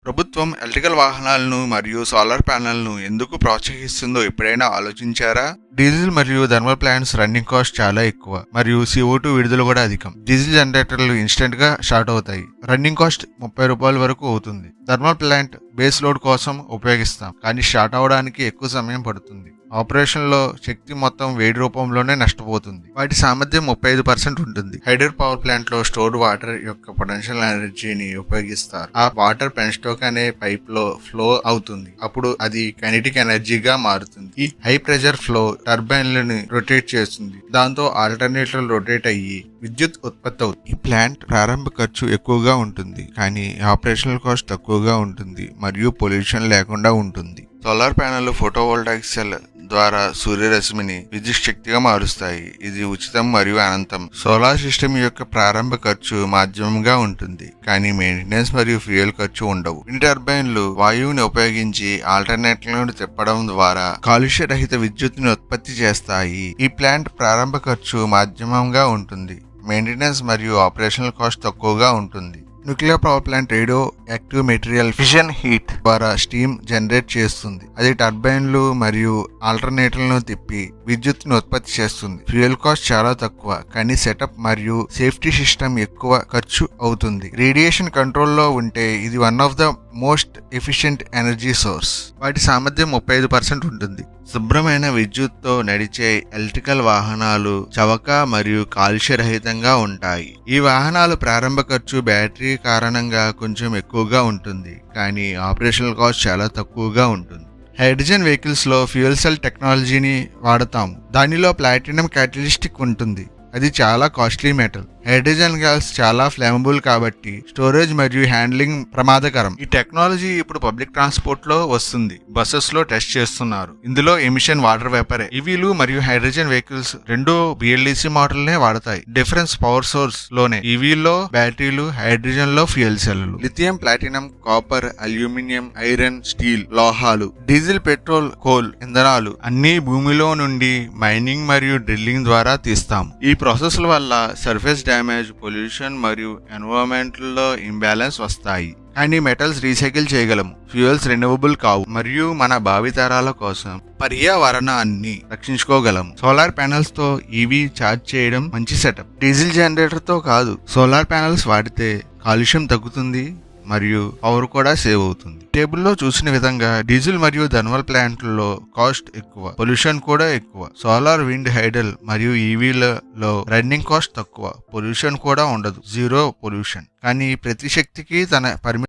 ప్రభుత్వం ఎలక్ట్రికల్ వాహనాలను మరియు సోలార్ ప్యానెల్‌ను ఎందుకు ప్రోత్సహిస్తుందో ఎప్పుడైనా ఆలోచించారా? డీజిల్ మరియు థర్మల్ ప్లాంట్స్ రన్నింగ్ కాస్ట్ చాలా ఎక్కువ మరియు CO2 విడుదల కూడా అధికం. డీజిల్ జనరేటర్లు ఇన్స్టెంట్ గా స్టార్ట్ అవుతాయి. రన్నింగ్ కాస్ట్ ₹30 వరకు అవుతుంది. థర్మల్ ప్లాంట్ బేస్ లోడ్ కోసం ఉపయోగిస్తాం, కానీ స్టార్ట్ అవడానికి ఎక్కువ సమయం పడుతుంది. ఆపరేషన్ లో శక్తి మొత్తం వేడి రూపంలోనే నష్టపోతుంది. వాటి సామర్థ్యం 35% ఉంటుంది. హైడర్ పవర్ ప్లాంట్ లో స్టోర్డ్ వాటర్ యొక్క పొటెన్షియల్ ఎనర్జీని ఉపయోగిస్తారు. ఆ వాటర్ పెన్స్టోక్ అనే పైప్ లో ఫ్లో అవుతుంది. అప్పుడు అది కైనెటిక్ ఎనర్జీగా మారుతుంది. ఈ హై ప్రెషర్ ఫ్లో టర్బైన్లను రొటేట్ చేస్తుంది. దాంతో ఆల్టర్నేటర్లు రొటేట్ అయ్యి విద్యుత్ ఉత్పత్తి అవుతుంది. ఈ ప్లాంట్ ప్రారంభ ఖర్చు ఎక్కువగా ఉంటుంది, కానీ ఆపరేషనల్ కాస్ట్ తక్కువగా ఉంటుంది మరియు పొల్యూషన్ లేకుండా ఉంటుంది. సోలార్ ప్యానెల్ ఫోటోవోల్టాయిక్ సెల్ ద్వారా సూర్యరశ్మిని విద్యుత్ శక్తిగా మారుస్తాయి. ఇది ఉచితం మరియు అనంతం. సోలార్ సిస్టమ్ యొక్క ప్రారంభ ఖర్చు మాధ్యమంగా ఉంటుంది, కానీ మెయింటెనెన్స్ మరియు ఫ్యూయల్ ఖర్చు ఉండవు. విండ్ టర్బైన్లు వాయువుని ఉపయోగించి ఆల్టర్నేటర్లను తిప్పడం ద్వారా కాలుష్య రహిత విద్యుత్తుని ఉత్పత్తి చేస్తాయి. ఈ ప్లాంట్ ప్రారంభ ఖర్చు మాధ్యమంగా ఉంటుంది. మెయింటెనెన్స్ మరియు ఆపరేషనల్ కాస్ట్ తక్కువగా ఉంటుంది. Nuclear power plant radio active material fission heat ద్వారా స్టీమ్ జనరేట్ చేస్తుంది. అది టర్బైన్లు మరియు ఆల్టర్నేటర్లను తిప్పి విద్యుత్తును ఉత్పత్తి చేస్తుంది. ఫ్యూయల్ కాస్ట్ చాలా తక్కువ, కానీ సెటప్ మరియు సేఫ్టీ సిస్టమ్ ఎక్కువ ఖర్చు అవుతుంది. రేడియేషన్ కంట్రోల్లో ఉంటే ఇది one of the most efficient energy source. వాటి సామర్థ్యం 35% ఉంటుంది. శుభ్రమైన విద్యుత్తో నడిచే ఎలక్ట్రికల్ వాహనాలు చవక మరియు కాలుష్యరహితంగా ఉంటాయి. ఈ వాహనాలు ప్రారంభ ఖర్చు బ్యాటరీ కారణంగా కొంచెం ఎక్కువగా ఉంటుంది, కానీ ఆపరేషనల్ కాస్ట్ చాలా తక్కువగా ఉంటుంది. హైడ్రోజన్ వెహికల్స్ లో ఫ్యూయల్ సెల్ టెక్నాలజీని వాడతాము. దానిలో ప్లాటినం క్యాటలిస్టిక్ ఉంటుంది. అది చాలా కాస్ట్లీ మెటల్. హైడ్రోజన్ గ్యాస్ చాలా ఫ్లేమబుల్ కాబట్టి స్టోరేజ్ మరియు హ్యాండ్లింగ్ ప్రమాదకరం. ఈ టెక్నాలజీ ఇప్పుడు పబ్లిక్ ట్రాన్స్పోర్ట్ లో వస్తుంది. బస్సెస్ లో టెస్ట్ చేస్తున్నారు. ఇందులో ఎమిషన్ వాటర్ వేపరే. ఈవీలు మరియు హైడ్రోజన్ వెహికల్స్ రెండు BLDC మోడల్ నే వాడతాయి. డిఫరెన్స్ పవర్ సోర్స్ లోనే. ఈవీలో బ్యాటరీలు, హైడ్రోజన్ లో fuel cell. Lithium, platinum, copper, aluminium, iron, steel, లోహాలు, డీజిల్, పెట్రోల్, కోల్ ఇంధనాలు అన్ని భూమిలో నుండి మైనింగ్ మరియు డ్రిల్లింగ్ ద్వారా తీస్తాం. ఈ ప్రాసెస్ల వల్ల సర్ఫేస్ డ్యామేజ్, పొల్యూషన్ మరియు ఎన్విరాన్మెంట్ లో ఇంబ్యాలెన్స్ వస్తాయి. కానీ మెటల్స్ రీసైకిల్ చేయగలము. ఫ్యూయల్స్ రెన్యూవబుల్ కావు మరియు మన భావితరాల కోసం పర్యావరణాన్ని రక్షించుకోగలము. సోలార్ ప్యానెల్స్ తో ఈవీ ఛార్జ్ చేయడం మంచి సెటప్. డీజిల్ జనరేటర్ తో కాదు. సోలార్ ప్యానెల్స్ వాడితే కాలుష్యం తగ్గుతుంది మరియు పవర్ కూడా సేవ్ అవుతుంది. టేబుల్లో చూసిన విధంగా డీజిల్ మరియు థర్మల్ ప్లాంట్లలో కాస్ట్ ఎక్కువ, పొల్యూషన్ కూడా ఎక్కువ. సోలార్, విండ్, హైడల్ మరియు ఈవీలలో రన్నింగ్ కాస్ట్ తక్కువ, పొల్యూషన్ కూడా ఉండదు, జీరో పొల్యూషన్. కానీ ప్రతి శక్తికి తన పరిమితి